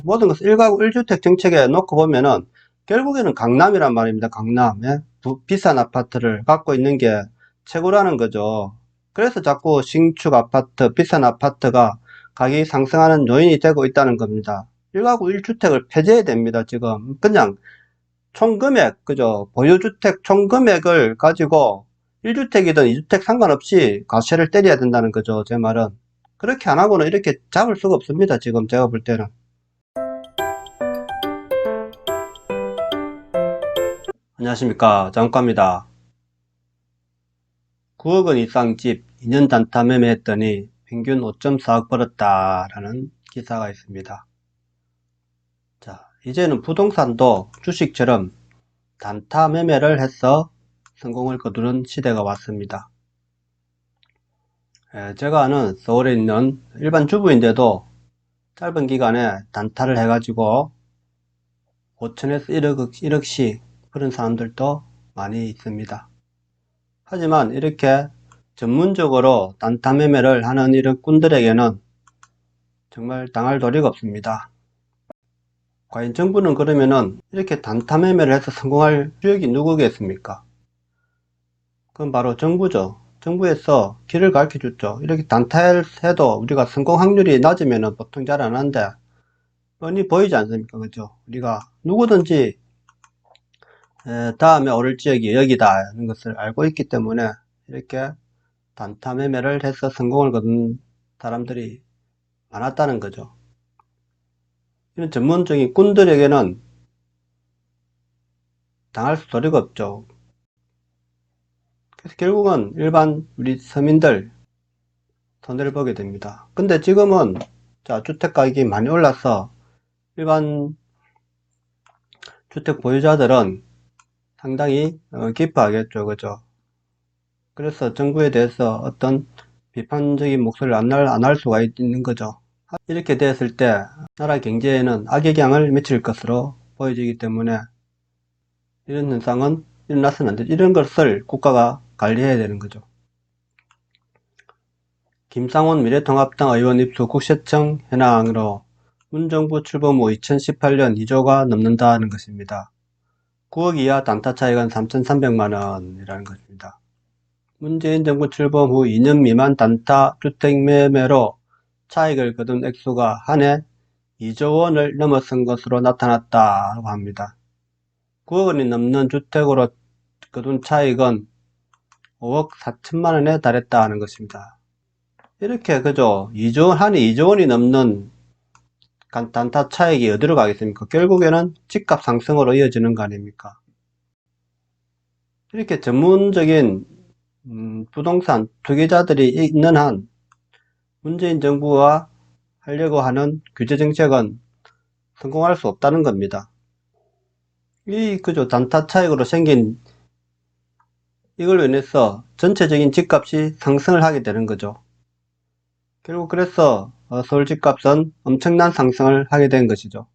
모든 것을 1가구 1주택 정책에 놓고 보면은 결국에는 강남이란 말입니다. 강남. 예? 비싼 아파트를 갖고 있는 게 최고라는 거죠. 그래서 자꾸 신축 아파트, 비싼 아파트가 가격이 상승하는 요인이 되고 있다는 겁니다. 1가구 1주택을 폐지해야 됩니다. 지금 그냥 총금액, 그죠? 보유주택 총금액을 가지고 1주택이든 2주택 상관없이 과세를 때려야 된다는 거죠. 제 말은. 그렇게 안 하고는 이렇게 잡을 수가 없습니다. 지금 제가 볼 때는. 안녕하십니까. 장과입니다. 9억 원 이상 집 2년 단타 매매했더니 평균 5.4억 벌었다라는 기사가 있습니다. 자, 이제는 부동산도 주식처럼 단타 매매를 해서 성공을 거두는 시대가 왔습니다. 제가 아는 서울에 있는 일반 주부인데도 짧은 기간에 단타를 해가지고 5천에서 1억씩 그런 사람들도 많이 있습니다. 하지만 이렇게 전문적으로 단타 매매를 하는 이런 꾼들에게는 정말 당할 도리가 없습니다. 과연 정부는 그러면은 이렇게 단타 매매를 해서 성공할 주역이 누구겠습니까? 그건 바로 정부죠. 정부에서 길을 가르쳐 줬죠. 이렇게 단타를 해도 우리가 성공 확률이 낮으면 보통 잘 안 하는데 뻔히 보이지 않습니까? 그죠? 우리가 누구든지 다음에 오를 지역이 여기다 하는 것을 알고 있기 때문에 이렇게 단타 매매를 해서 성공을 거둔 사람들이 많았다는 거죠. 이런 전문적인 꾼들에게는 당할 도리가 없죠. 그래서 결국은 일반 우리 서민들 손해를 보게 됩니다. 근데 지금은 자, 주택 가격이 많이 올라서 일반 주택 보유자들은 상당히 기뻐하겠죠. 그죠? 그래서 정부에 대해서 어떤 비판적인 목소리를 안 할 수가 있는 거죠. 이렇게 되었을 때 나라 경제에는 악영향을 미칠 것으로 보여지기 때문에 이런 현상은 일어나서는 안 되죠. 이런 것을 국가가 관리해야 되는 거죠. 김상훈 미래통합당 의원 입수 국세청 현황으로 문정부 출범 후 2018년 2조가 넘는다는 것입니다. 9억 이하 단타 차익은 3,300만원이라는 것입니다. 문재인 정부 출범 후 2년 미만 단타 주택 매매로 차익을 거둔 액수가 한 해 2조 원을 넘어선 것으로 나타났다고 합니다. 9억 원이 넘는 주택으로 거둔 차익은 5억 4천만 원에 달했다는 것입니다. 이렇게 그죠? 한 해 2조 원이 넘는 단타 차익이 어디로 가겠습니까? 결국에는 집값 상승으로 이어지는 거 아닙니까? 이렇게 전문적인 부동산 투기자들이 있는 한 문재인 정부와 하려고 하는 규제 정책은 성공할 수 없다는 겁니다. 그죠? 단타 차익으로 생긴 이걸로 인해서 전체적인 집값이 상승을 하게 되는 거죠. 결국 그래서 서울 집값은 엄청난 상승을 하게 된 것이죠.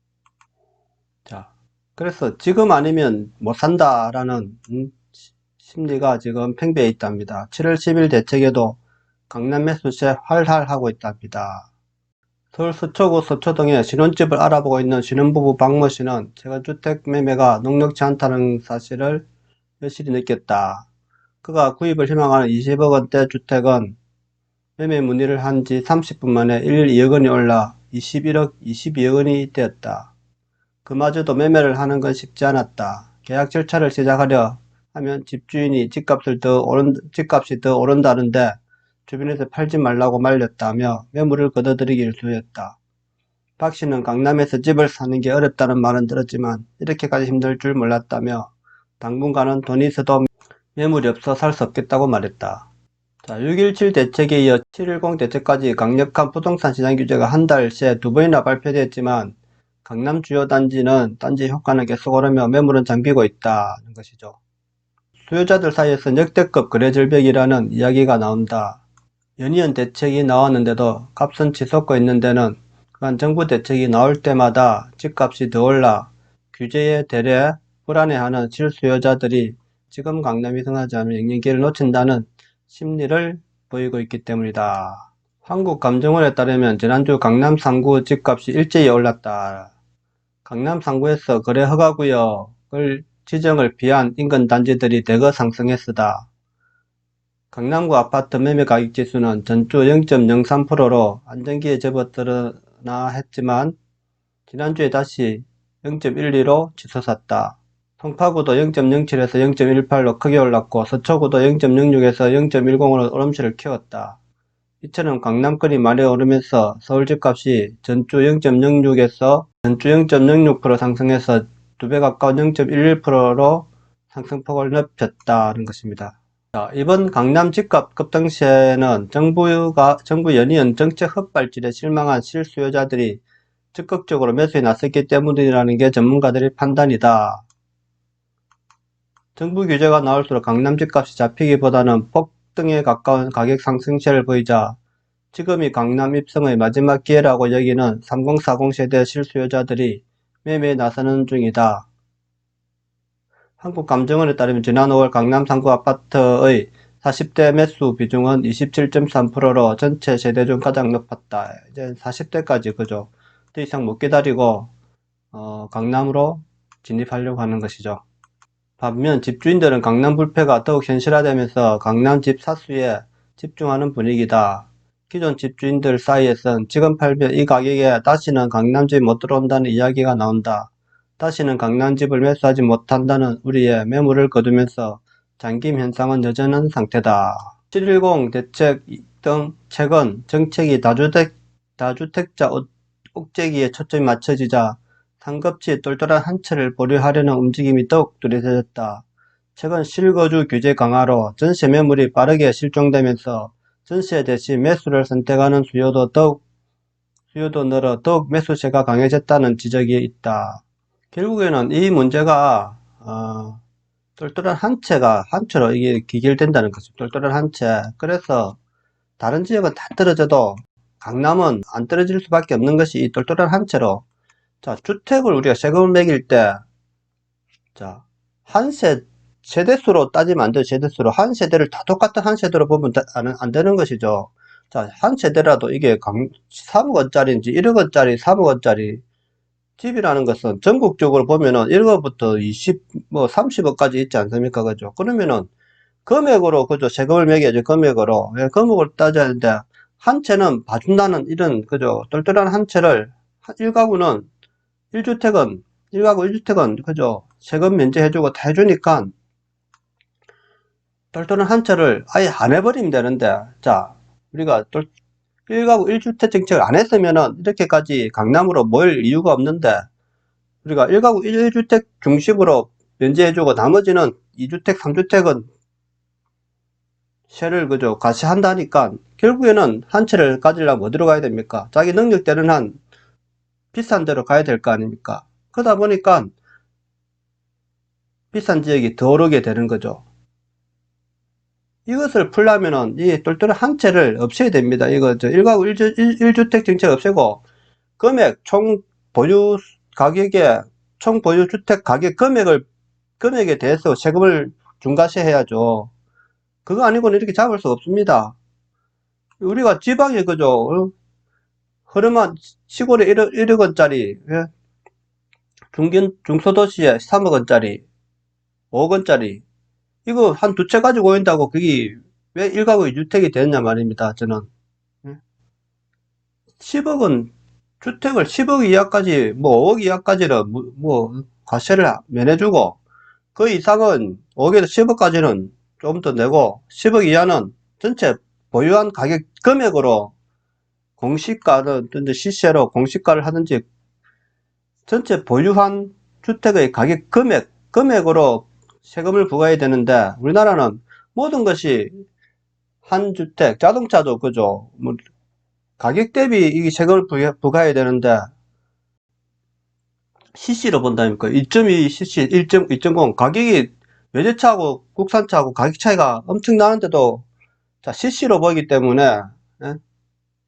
자, 그래서 지금 아니면 못 산다라는 심리가 지금 팽배해 있답니다. 7월 10일 대책에도 강남 매수세 활활하고 있답니다. 서울 서초구 서초동에 신혼집을 알아보고 있는 신혼부부 박모 씨는 최근 주택 매매가 녹록지 않다는 사실을 여실히 느꼈다. 그가 구입을 희망하는 20억 원대 주택은 매매 문의를 한 지 30분 만에 1, 2억 원이 올라 21억, 22억 원이 되었다. 그마저도 매매를 하는 건 쉽지 않았다. 계약 절차를 시작하려 하면 집주인이 집값이 더 오른다는데 주변에서 팔지 말라고 말렸다며 매물을 거둬들이기를 수였다. 박 씨는 강남에서 집을 사는 게 어렵다는 말은 들었지만 이렇게까지 힘들 줄 몰랐다며 당분간은 돈이 있어도 매물이 없어 살 수 없겠다고 말했다. 자, 6.17 대책에 이어 7.10 대책까지 강력한 부동산 시장 규제가 한 달 새 두 번이나 발표되었지만 강남 주요 단지 효과는 계속 오르며 매물은 잠기고 있다는 것이죠. 수요자들 사이에서 역대급 거래 절벽이라는 이야기가 나온다. 연이은 대책이 나왔는데도 값은 치솟고 있는 데는 그간 정부 대책이 나올 때마다 집값이 더 올라 규제에 대래 불안해하는 실수요자들이 지금 강남이 흥하지 않으면 영년기를 놓친다는 심리를 보이고 있기 때문이다. 한국감정원에 따르면 지난주 강남 상구 집값이 일제히 올랐다. 강남 상구에서 거래 허가구역을 지정을 피한 인근 단지들이 대거 상승했으다. 강남구 아파트 매매 가격 지수는 전주 0.03%로 안정기에 접어들었나 했지만 지난주에 다시 0.12로 치솟았다. 송파구도 0.07에서 0.18로 크게 올랐고 서초구도 0.06에서 0.10으로 오름세를 키웠다. 이처럼 강남권이 많이 오르면서 서울 집값이 전주 0.06에서 전주 0.06% 상승해서 2배 가까운 0.11%로 상승폭을 넓혔다는 것입니다. 자, 이번 강남 집값 급등세는 정부 연이은 정책 헛발질에 실망한 실수요자들이 적극적으로 매수에 나섰기 때문이라는 게 전문가들의 판단이다. 정부 규제가 나올수록 강남 집값이 잡히기보다는 폭등에 가까운 가격 상승세를 보이자 지금이 강남 입성의 마지막 기회라고 여기는 3040 세대 실수요자들이 매매에 나서는 중이다. 한국감정원에 따르면 지난 5월 강남 상구 아파트의 40대 매수 비중은 27.3%로 전체 세대 중 가장 높았다. 이제 40대까지 그죠. 더 이상 못 기다리고 강남으로 진입하려고 하는 것이죠. 반면 집주인들은 강남 불패가 더욱 현실화되면서 강남 집 사수에 집중하는 분위기다. 기존 집주인들 사이에선 지금 팔면 이 가격에 다시는 강남집 못 들어온다는 이야기가 나온다. 다시는 강남집을 매수하지 못한다는 우리의 매물을 거두면서 잠김 현상은 여전한 상태다. 710 대책 등 최근 정책이 다주택자 옥죄기에 초점이 맞춰지자 상급지 똘똘한 한 채를 보류하려는 움직임이 더욱 뚜렷해졌다. 최근 실거주 규제 강화로 전세 매물이 빠르게 실종되면서 전세 대신 매수를 선택하는 수요도 늘어 더욱 매수세가 강해졌다는 지적이 있다. 결국에는 이 문제가 똘똘한 한 채로 이게 기결된다는 것입니다. 똘똘한 한 채. 그래서 다른 지역은 다 떨어져도 강남은 안 떨어질 수밖에 없는 것이 이 똘똘한 한 채로. 자, 주택을 우리가 세금을 매길 때, 자, 세대수로 따지면 안 돼요. 세대수로. 한 세대를 다 똑같은 한 세대로 보면 안 되는 것이죠. 자, 한 세대라도 이게 3억원짜리인지 1억원짜리, 3억원짜리 집이라는 것은 전국적으로 보면은 1억부터 30억까지 있지 않습니까? 그죠? 그러면은 금액으로, 그죠? 세금을 매겨야죠. 금액으로. 예, 금액을 따져야 하는데, 한 채는 봐준다는 이런, 그죠? 똘똘한 한 채를, 1가구 1주택은, 그죠? 세금 면제해주고 다 해주니까, 똘똘한 한 채를 아예 안 해버리면 되는데, 자, 우리가 1가구 1주택 정책을 안 했으면은, 이렇게까지 강남으로 모일 이유가 없는데, 우리가 1가구 1주택 중심으로 면제해주고, 나머지는 2주택, 3주택은 세를 그죠 가시한다니까 결국에는 한 채를 가지려면 어디로 가야 됩니까? 자기 능력되는 한 비싼 데로 가야 될 거 아닙니까? 그러다 보니까 비싼 지역이 더 오르게 되는 거죠. 이것을 풀려면은 이 똘똘한 한 채를 없애야 됩니다. 이거 1가구 1주택 정책 없애고 금액 총 보유 가격에 총 보유 주택 가격 금액에 대해서 세금을 중과세해야죠. 그거 아니고는 이렇게 잡을 수 없습니다. 우리가 지방에 그죠? 흐름한 시골에 1억원짜리, 중소도시에 3억원짜리, 5억원짜리, 이거 한 두 채 가지고 온다고 그게 왜 1가구 2주택이 되느냐 말입니다, 저는. 10억은, 주택을 10억 이하까지, 5억 이하까지는, 과세를 면해주고, 그 이상은 5억에서 10억까지는 좀 더 내고, 10억 이하는 전체 보유한 가격 금액으로 공시가를 시세로 공시가를 하든지 전체 보유한 주택의 가격 금액으로 세금을 부과해야 되는데 우리나라는 모든 것이 한 주택 자동차도 그죠 가격 대비 이 세금을 부과해야 되는데 CC로 본다니까 2.2 CC 1.0 가격이 외제차하고 국산차하고 가격 차이가 엄청 나는데도 자 CC로 보기 때문에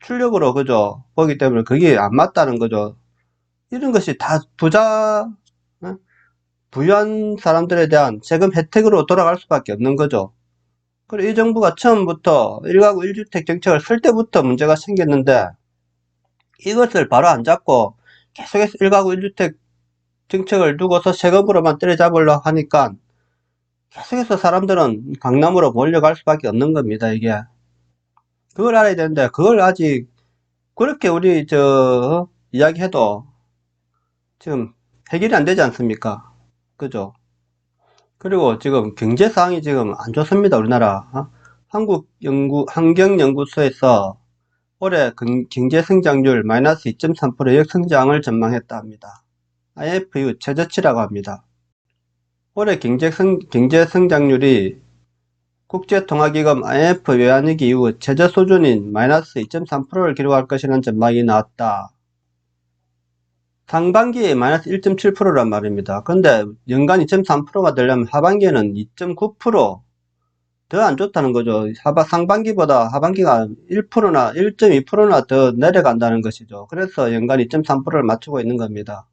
출력으로 그죠 보기 때문에 그게 안 맞다는 거죠. 이런 것이 다 부유한 사람들에 대한 세금 혜택으로 돌아갈 수밖에 없는 거죠. 그리고 이 정부가 처음부터 1가구 1주택 정책을 쓸 때부터 문제가 생겼는데 이것을 바로 안 잡고 계속해서 1가구 1주택 정책을 두고서 세금으로만 때려잡으려고 하니까 계속해서 사람들은 강남으로 몰려갈 수밖에 없는 겁니다, 이게. 그걸 알아야 되는데, 그걸 아직 그렇게 우리, 이야기해도 지금 해결이 안 되지 않습니까? 그죠? 그리고 지금 경제 상황이 지금 안 좋습니다, 우리나라. 환경연구소에서 올해 경제 성장률 마이너스 2.3% 역성장을 전망했다 합니다. IMF 이후 최저치라고 합니다. 올해 경제 성장률이 국제통화기금 IMF 외환위기 이후 최저 수준인 마이너스 2.3%를 기록할 것이라는 전망이 나왔다. 상반기에 마이너스 1.7%란 말입니다. 근데 연간 2.3%가 되려면 하반기에는 2.9%, 더 안 좋다는 거죠. 상반기보다 하반기가 1%나 1.2%나 더 내려간다는 것이죠. 그래서 연간 2.3%를 맞추고 있는 겁니다.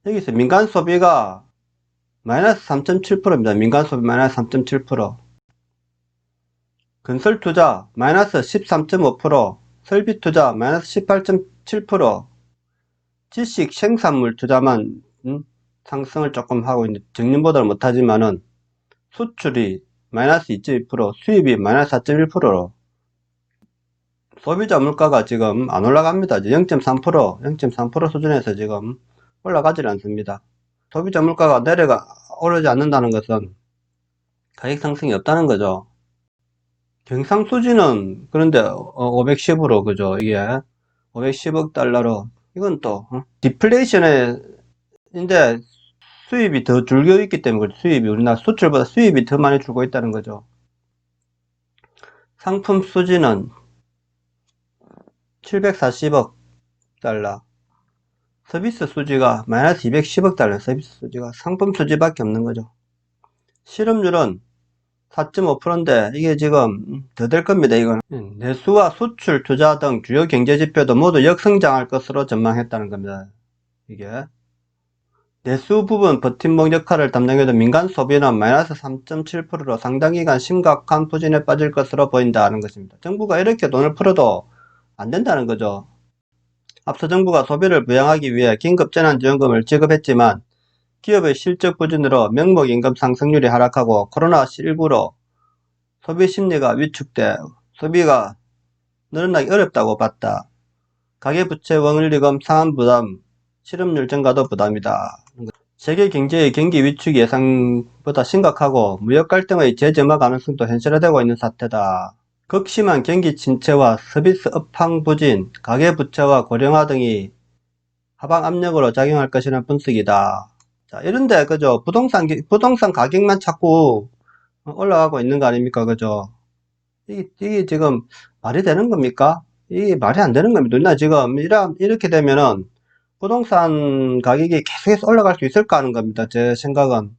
여기서 민간 소비가 마이너스 3.7%입니다. 민간 소비 마이너스 3.7%. 건설 투자 마이너스 13.5%, 설비 투자 마이너스 18.7%, 지식 생산물 투자만 상승을 조금 하고 있는데 정년보다는 못하지만은 수출이 마이너스 2.2%, 수입이 마이너스 4.1%로 소비자 물가가 지금 안 올라갑니다. 0.3% 수준에서 지금 올라가질 않습니다. 소비자 물가가 오르지 않는다는 것은 가격 상승이 없다는 거죠. 경상수지는 그런데 510으로 그죠? 이게 510억 달러로 이건 또 디플레이션인데 수입이 더 줄고 있기 때문에 수입이 우리나라 수출보다 수입이 더 많이 줄고 있다는 거죠. 상품 수지는 740억 달러, 서비스 수지가 마이너스 210억 달러, 서비스 수지가 상품 수지밖에 없는 거죠. 실업률은 4.5%인데 이게 지금 더 될 겁니다. 이건 내수와 수출, 투자 등 주요 경제 지표도 모두 역성장할 것으로 전망했다는 겁니다. 이게 내수 부분 버팀목 역할을 담당해도 민간 소비는 마이너스 3.7%로 상당기간 심각한 부진에 빠질 것으로 보인다는 것입니다. 정부가 이렇게 돈을 풀어도 안 된다는 거죠. 앞서 정부가 소비를 부양하기 위해 긴급재난지원금을 지급했지만 기업의 실적 부진으로 명목 임금 상승률이 하락하고 코로나19로 소비 심리가 위축돼 소비가 늘어나기 어렵다고 봤다. 가계부채 원리금 상환 부담, 실업률 증가도 부담이다. 세계 경제의 경기 위축이 예상보다 심각하고 무역 갈등의 재점화 가능성도 현실화되고 있는 사태다. 극심한 경기 침체와 서비스 업황 부진, 가계부채와 고령화 등이 하방 압력으로 작용할 것이라는 분석이다. 자, 이런데 그죠? 부동산 가격만 자꾸 올라가고 있는 거 아닙니까? 그죠? 이게 지금 말이 되는 겁니까? 이게 말이 안 되는 겁니다. 우리나라 지금 이렇게 되면은 부동산 가격이 계속해서 올라갈 수 있을까 하는 겁니다. 제 생각은.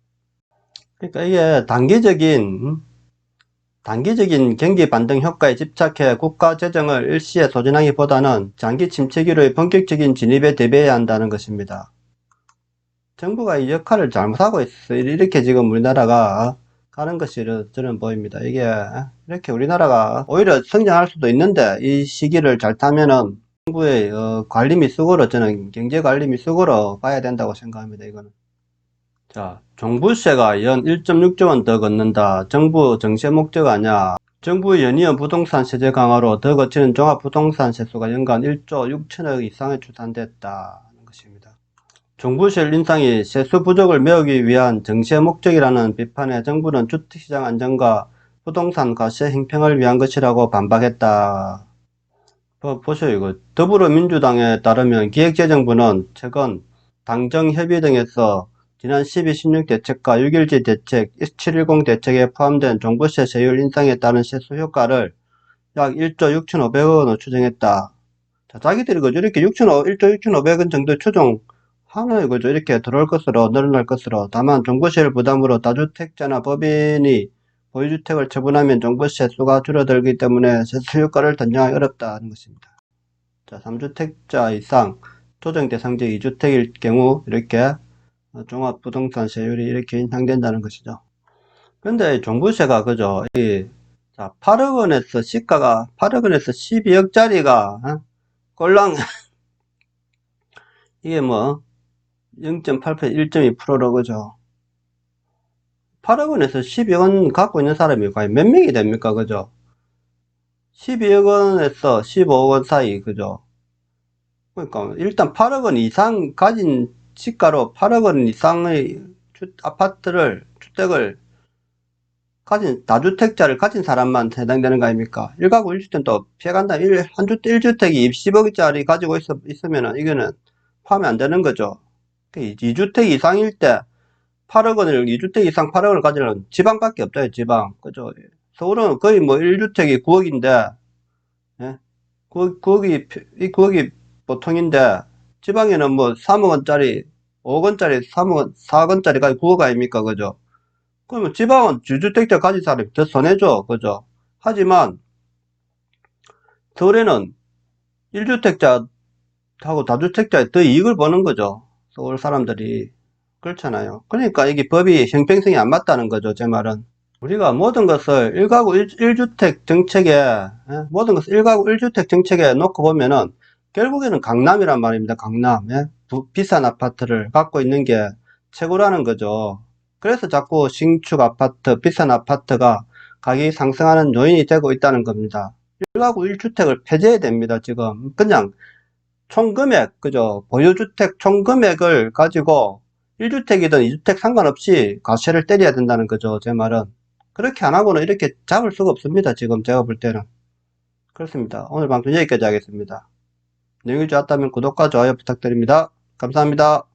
그러니까 이게 단기적인 경기 반등 효과에 집착해 국가 재정을 일시에 소진하기보다는 장기 침체기로의 본격적인 진입에 대비해야 한다는 것입니다. 정부가 이 역할을 잘못하고 있어요. 이렇게 지금 우리나라가 가는 것이 저는 보입니다. 이게 이렇게 우리나라가 오히려 성장할 수도 있는데 이 시기를 잘 타면은 정부의 관리 미숙으로 저는 경제 관리 미숙으로 봐야 된다고 생각합니다. 이거는. 자, 종부세가 연 1.6조 원 더 걷는다. 정부 정세 목적 아냐? 정부의 연이은 부동산 세제 강화로 더 거치는 종합부동산 세수가 연간 1조 6천억 이상에 추산됐다는 것입니다. 종부세 인상이 세수 부족을 메우기 위한 정세 목적이라는 비판에 정부는 주택시장 안정과 부동산 과세 행평을 위한 것이라고 반박했다. 보세요. 이거 더불어민주당에 따르면 기획재정부는 최근 당정협의 등에서 지난 12.16 대책과 6.17 대책, 1710 대책에 포함된 종부세 세율 인상에 따른 세수 효과를 약 1조 6,500억 원으로 추정했다. 자, 자기들이 그죠? 이렇게 1조 6,500원 정도 추정하면 그죠? 이렇게 늘어날 것으로. 다만 종부세를 부담으로 다주택자나 법인이 보유주택을 처분하면 종부세 수가 줄어들기 때문에 세수 효과를 단정하기 어렵다는 것입니다. 자, 3주택자 이상 조정 대상지 2주택일 경우 이렇게 종합부동산 세율이 이렇게 인상된다는 것이죠. 근데 종부세가 그죠? 자, 8억 원에서 시가가 8억 원에서 12억짜리가 꼴랑 이게 뭐 0.8%, 1.2%로 그죠? 8억 원에서 12억 원 갖고 있는 사람이 과연 몇 명이 됩니까? 그죠? 12억 원에서 15억 원 사이, 그죠? 그러니까 일단 8억 원 이상 가진 시가로 8억 원 이상의 아파트를, 주택을 가진, 다주택자를 가진 사람만 해당되는 거 아닙니까? 1가구 1주택은 또 피해간다. 1주택이 10억짜리 가지고 있으면은 이거는 포함이 안 되는 거죠. 2주택 이상일 때 8억 원을, 2주택 이상 8억 원을 가지려면 지방밖에 없어요, 지방. 그죠? 서울은 거의 뭐 1주택이 9억인데, 예? 9억이 보통인데, 지방에는 뭐 3억 원짜리, 5억 원짜리, 3억 원, 4억 원짜리가 9억 아닙니까? 그죠? 그러면 지방은 주주택자 가진 사람이 더 손해죠. 그죠? 하지만 서울에는 1주택자하고 다주택자에 더 이익을 보는 거죠. 서울 사람들이. 그렇잖아요. 그러니까 이게 법이 형평성이 안 맞다는 거죠. 제 말은. 우리가 모든 것을 1가구 1주택 정책에, 모든 것을 1가구 1주택 정책에 놓고 보면은 결국에는 강남이란 말입니다. 강남. 예? 비싼 아파트를 갖고 있는 게 최고라는 거죠. 그래서 자꾸 신축 아파트, 비싼 아파트가 가격이 상승하는 요인이 되고 있다는 겁니다. 1가구 1주택을 폐지해야 됩니다. 지금 그냥 총금액, 그죠? 보유주택 총금액을 가지고 1주택이든 2주택 상관없이 과세를 때려야 된다는 거죠. 제 말은. 그렇게 안 하고는 이렇게 잡을 수가 없습니다. 지금 제가 볼 때는. 그렇습니다. 오늘 방송 여기까지 하겠습니다. 내용이 좋았다면 구독과 좋아요 부탁드립니다. 감사합니다.